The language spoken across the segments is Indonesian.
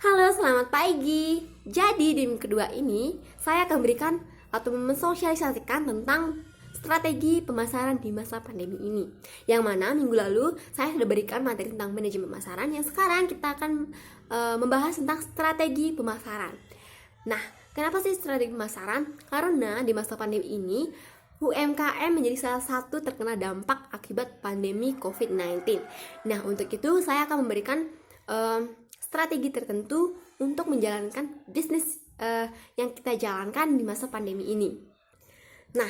Halo, selamat pagi. Jadi di minggu kedua ini saya akan berikan atau mensosialisasikan tentang strategi pemasaran di masa pandemi ini. Yang mana minggu lalu saya sudah berikan materi tentang manajemen pemasaran. Yang sekarang kita akan membahas tentang strategi pemasaran. Nah, kenapa sih strategi pemasaran? Karena di masa pandemi ini UMKM menjadi salah satu terkena dampak akibat pandemi COVID-19. Nah, untuk itu saya akan memberikan strategi tertentu untuk menjalankan bisnis yang kita jalankan di masa pandemi ini. Nah,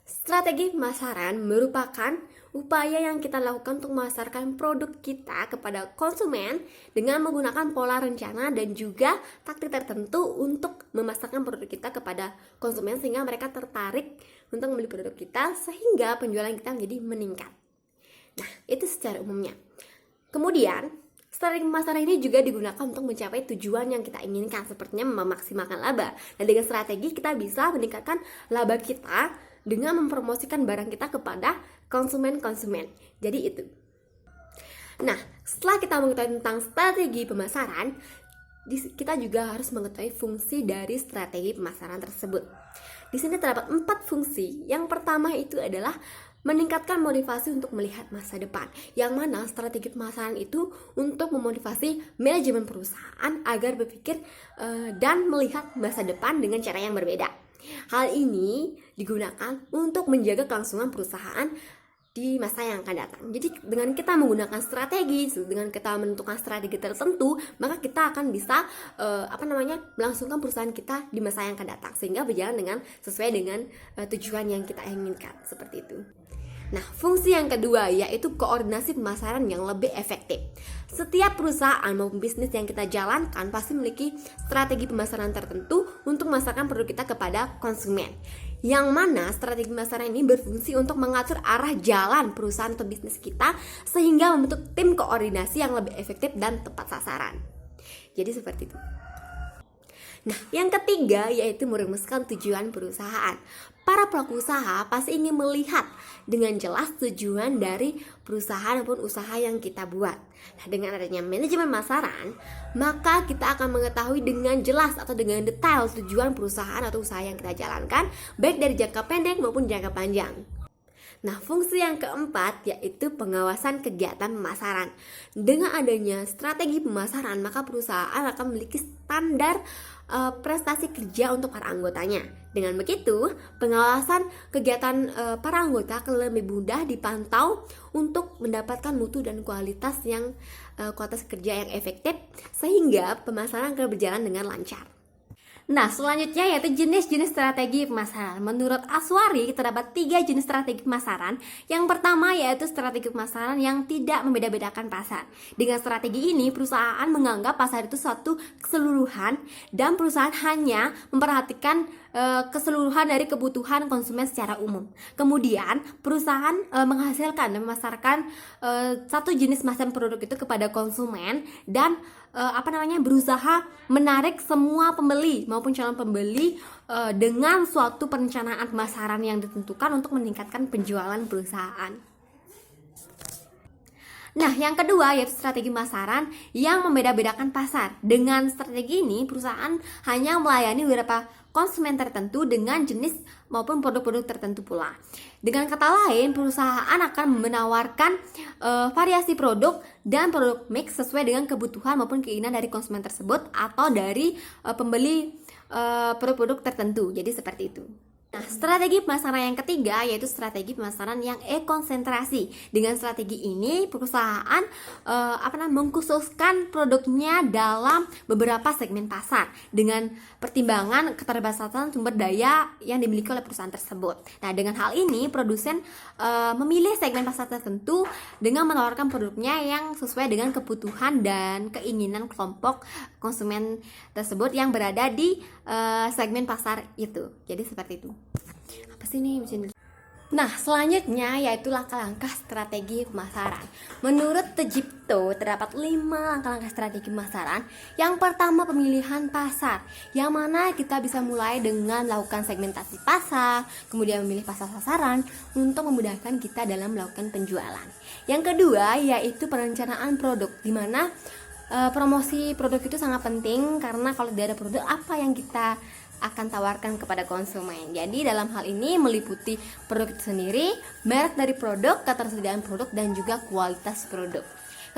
strategi pemasaran merupakan upaya yang kita lakukan untuk memasarkan produk kita kepada konsumen dengan menggunakan pola rencana dan juga taktik tertentu untuk memasarkan produk kita kepada konsumen sehingga mereka tertarik untuk membeli produk kita sehingga penjualan kita menjadi meningkat. Nah, itu secara umumnya. Kemudian, strategi pemasaran ini juga digunakan untuk mencapai tujuan yang kita inginkan, sepertinya memaksimalkan laba. Dan dengan strategi kita bisa meningkatkan laba kita dengan mempromosikan barang kita kepada konsumen-konsumen. Jadi itu. Nah, setelah kita mengetahui tentang strategi pemasaran, kita juga harus mengetahui fungsi dari strategi pemasaran tersebut. Di sini terdapat 4 fungsi. Yang pertama itu adalah meningkatkan motivasi untuk melihat masa depan, yang mana strategi pemasaran itu untuk memotivasi manajemen perusahaan agar berpikir dan melihat masa depan dengan cara yang berbeda. Hal ini digunakan untuk menjaga kelangsungan perusahaan di masa yang akan datang. Jadi dengan kita menggunakan strategi, dengan kita menentukan strategi tertentu, maka kita akan bisa melangsungkan perusahaan kita di masa yang akan datang sehingga berjalan dengan sesuai dengan tujuan yang kita inginkan, seperti itu. Nah, fungsi yang kedua yaitu koordinasi pemasaran yang lebih efektif. Setiap perusahaan maupun bisnis yang kita jalankan pasti memiliki strategi pemasaran tertentu untuk memasarkan produk kita kepada konsumen. Yang mana strategi pemasaran ini berfungsi untuk mengatur arah jalan perusahaan atau bisnis kita sehingga membentuk tim koordinasi yang lebih efektif dan tepat sasaran. Jadi seperti itu. Nah, yang ketiga yaitu merumuskan tujuan perusahaan. Para pelaku usaha pasti ingin melihat dengan jelas tujuan dari perusahaan maupun usaha yang kita buat. Nah, dengan adanya manajemen pemasaran, maka kita akan mengetahui dengan jelas atau dengan detail tujuan perusahaan atau usaha yang kita jalankan, baik dari jangka pendek maupun jangka panjang. Nah, fungsi yang keempat yaitu pengawasan kegiatan pemasaran. Dengan adanya strategi pemasaran, maka perusahaan akan memiliki standar prestasi kerja untuk para anggotanya. Dengan begitu, pengawasan kegiatan para anggota akan lebih mudah dipantau untuk mendapatkan mutu dan kualitas kerja yang efektif sehingga pemasaran akan berjalan dengan lancar. Nah, selanjutnya yaitu jenis-jenis strategi pemasaran. Menurut Aswari, terdapat 3 jenis strategi pemasaran. Yang pertama yaitu strategi pemasaran yang tidak membeda-bedakan pasar. Dengan strategi ini, perusahaan menganggap pasar itu suatu keseluruhan dan perusahaan hanya memperhatikan keseluruhan dari kebutuhan konsumen secara umum. Kemudian, perusahaan menghasilkan dan memasarkan satu jenis macam produk itu kepada konsumen dan berusaha menarik semua pembeli maupun calon pembeli dengan suatu perencanaan pemasaran yang ditentukan untuk meningkatkan penjualan perusahaan. Nah, yang kedua yaitu strategi pemasaran yang membeda-bedakan pasar. Dengan strategi ini, perusahaan hanya melayani beberapa konsumen tertentu dengan jenis maupun produk-produk tertentu pula. Dengan kata lain, perusahaan akan menawarkan variasi produk dan produk mix sesuai dengan kebutuhan maupun keinginan dari konsumen tersebut atau dari pembeli produk-produk tertentu. Jadi seperti itu. Nah, strategi pemasaran yang ketiga yaitu strategi pemasaran yang konsentrasi. Dengan strategi ini perusahaan mengkhususkan produknya dalam beberapa segmen pasar dengan pertimbangan keterbatasan sumber daya yang dimiliki oleh perusahaan tersebut. Nah, dengan hal ini produsen memilih segmen pasar tertentu dengan menawarkan produknya yang sesuai dengan kebutuhan dan keinginan kelompok konsumen tersebut yang berada di segmen pasar itu. Jadi seperti itu. Apa sih ini? Nah, selanjutnya yaitu langkah-langkah strategi pemasaran. Menurut Tejipto, terdapat 5 langkah-langkah strategi pemasaran. Yang pertama, pemilihan pasar, yang mana kita bisa mulai dengan melakukan segmentasi pasar, kemudian memilih pasar sasaran untuk memudahkan kita dalam melakukan penjualan. Yang kedua, yaitu perencanaan produk, di mana promosi produk itu sangat penting, karena kalau tidak ada produk, apa yang kita akan tawarkan kepada konsumen. Jadi dalam hal ini meliputi produk itu sendiri, merek dari produk, ketersediaan produk, dan juga kualitas produk.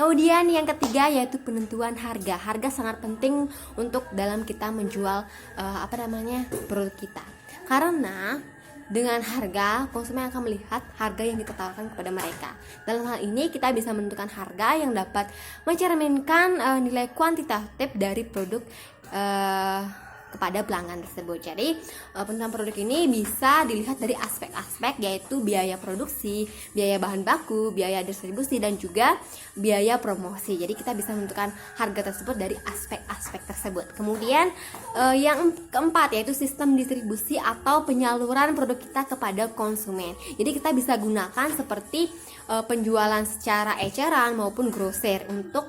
Kemudian yang ketiga yaitu penentuan harga. Harga sangat penting untuk dalam kita menjual produk kita. Karena dengan harga, konsumen akan melihat harga yang kita tawarkan kepada mereka. Dalam hal ini kita bisa menentukan harga yang dapat mencerminkan nilai kuantitatif dari produk kepada pelanggan tersebut. Jadi penentuan produk ini bisa dilihat dari aspek-aspek, yaitu biaya produksi, biaya bahan baku, biaya distribusi, dan juga biaya promosi. Jadi kita bisa menentukan harga tersebut dari aspek-aspek tersebut. Kemudian yang keempat yaitu sistem distribusi atau penyaluran produk kita kepada konsumen. Jadi kita bisa gunakan seperti penjualan secara eceran maupun grosir untuk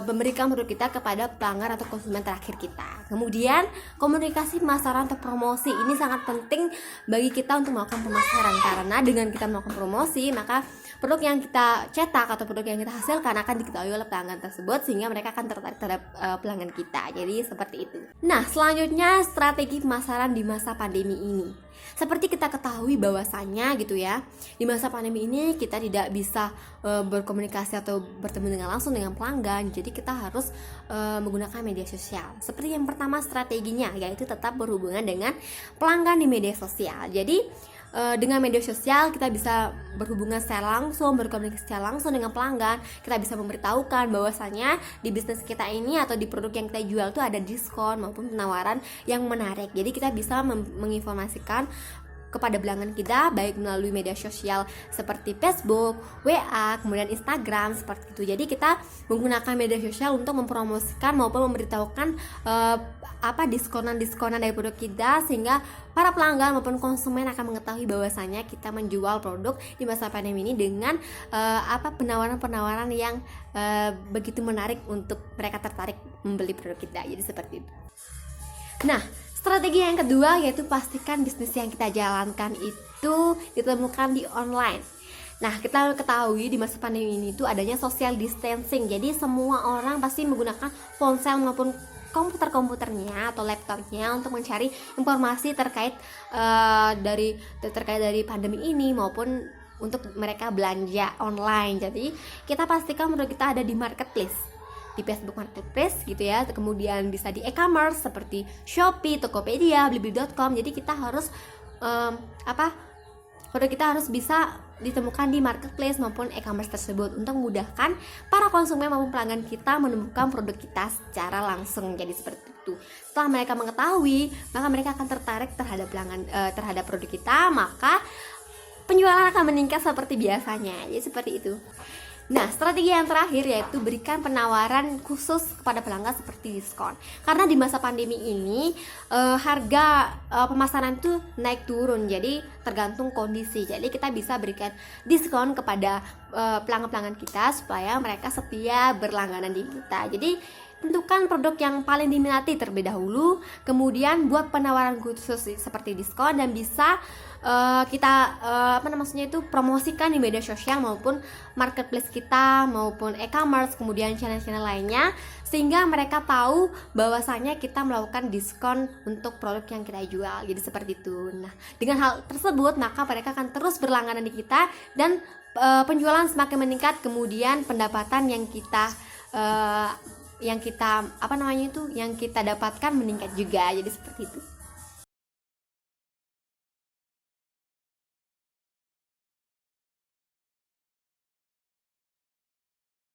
memberikan produk kita kepada pelanggan atau konsumen terakhir kita. Kemudian komunikasi pemasaran atau promosi ini sangat penting bagi kita untuk melakukan pemasaran, karena dengan kita melakukan promosi maka produk yang kita cetak atau produk yang kita hasilkan akan diketahui oleh pelanggan tersebut, sehingga mereka akan tertarik terhadap pelanggan kita. Jadi seperti itu. Nah, selanjutnya strategi pemasaran di masa pandemi ini. Seperti kita ketahui bahwasannya gitu ya, di masa pandemi ini kita tidak bisa berkomunikasi atau bertemu dengan langsung dengan pelanggan. Jadi kita harus menggunakan media sosial. Seperti yang pertama strateginya yaitu tetap berhubungan dengan pelanggan di media sosial. Jadi dengan media sosial kita bisa berhubungan secara langsung, berkomunikasi secara langsung dengan pelanggan. Kita bisa memberitahukan bahwasanya di bisnis kita ini atau di produk yang kita jual itu ada diskon maupun penawaran yang menarik. Jadi kita bisa menginformasikan kepada pelanggan kita baik melalui media sosial seperti Facebook, WA, kemudian Instagram seperti itu. Jadi kita menggunakan media sosial untuk mempromosikan maupun memberitahukan diskonan dari produk kita, sehingga para pelanggan maupun konsumen akan mengetahui bahwasanya kita menjual produk di masa pandemi ini dengan penawaran-penawaran yang begitu menarik untuk mereka tertarik membeli produk kita. Jadi seperti itu. Nah, strategi yang kedua yaitu pastikan bisnis yang kita jalankan itu ditemukan di online. Nah, kita ketahui di masa pandemi ini itu adanya social distancing. Jadi semua orang pasti menggunakan ponsel maupun komputernya atau laptopnya untuk mencari informasi terkait dari pandemi ini maupun untuk mereka belanja online. Jadi kita pastikan produk kita ada di marketplace, di Facebook Marketplace gitu ya. Kemudian bisa di e-commerce seperti Shopee, Tokopedia, Blibli.com. Jadi kita harus produk kita harus bisa ditemukan di marketplace maupun e-commerce tersebut untuk memudahkan para konsumen maupun pelanggan kita menemukan produk kita secara langsung. Jadi seperti itu. Setelah mereka mengetahui, maka mereka akan tertarik terhadap produk kita, maka penjualan akan meningkat seperti biasanya. Jadi seperti itu. Nah, strategi yang terakhir yaitu berikan penawaran khusus kepada pelanggan seperti diskon. Karena di masa pandemi ini harga pemasaran itu naik turun, jadi tergantung kondisi. Jadi kita bisa berikan diskon kepada pelanggan-pelanggan kita supaya mereka setia berlangganan di kita. Jadi tentukan produk yang paling diminati terlebih dahulu, kemudian buat penawaran khusus seperti diskon, dan bisa kita promosikan di media sosial maupun marketplace kita maupun e-commerce, kemudian channel-channel lainnya, sehingga mereka tahu bahwasanya kita melakukan diskon untuk produk yang kita jual. Jadi seperti itu. Nah, dengan hal tersebut maka mereka akan terus berlangganan di kita dan penjualan semakin meningkat, kemudian pendapatan yang kita dapatkan meningkat juga. Jadi seperti itu.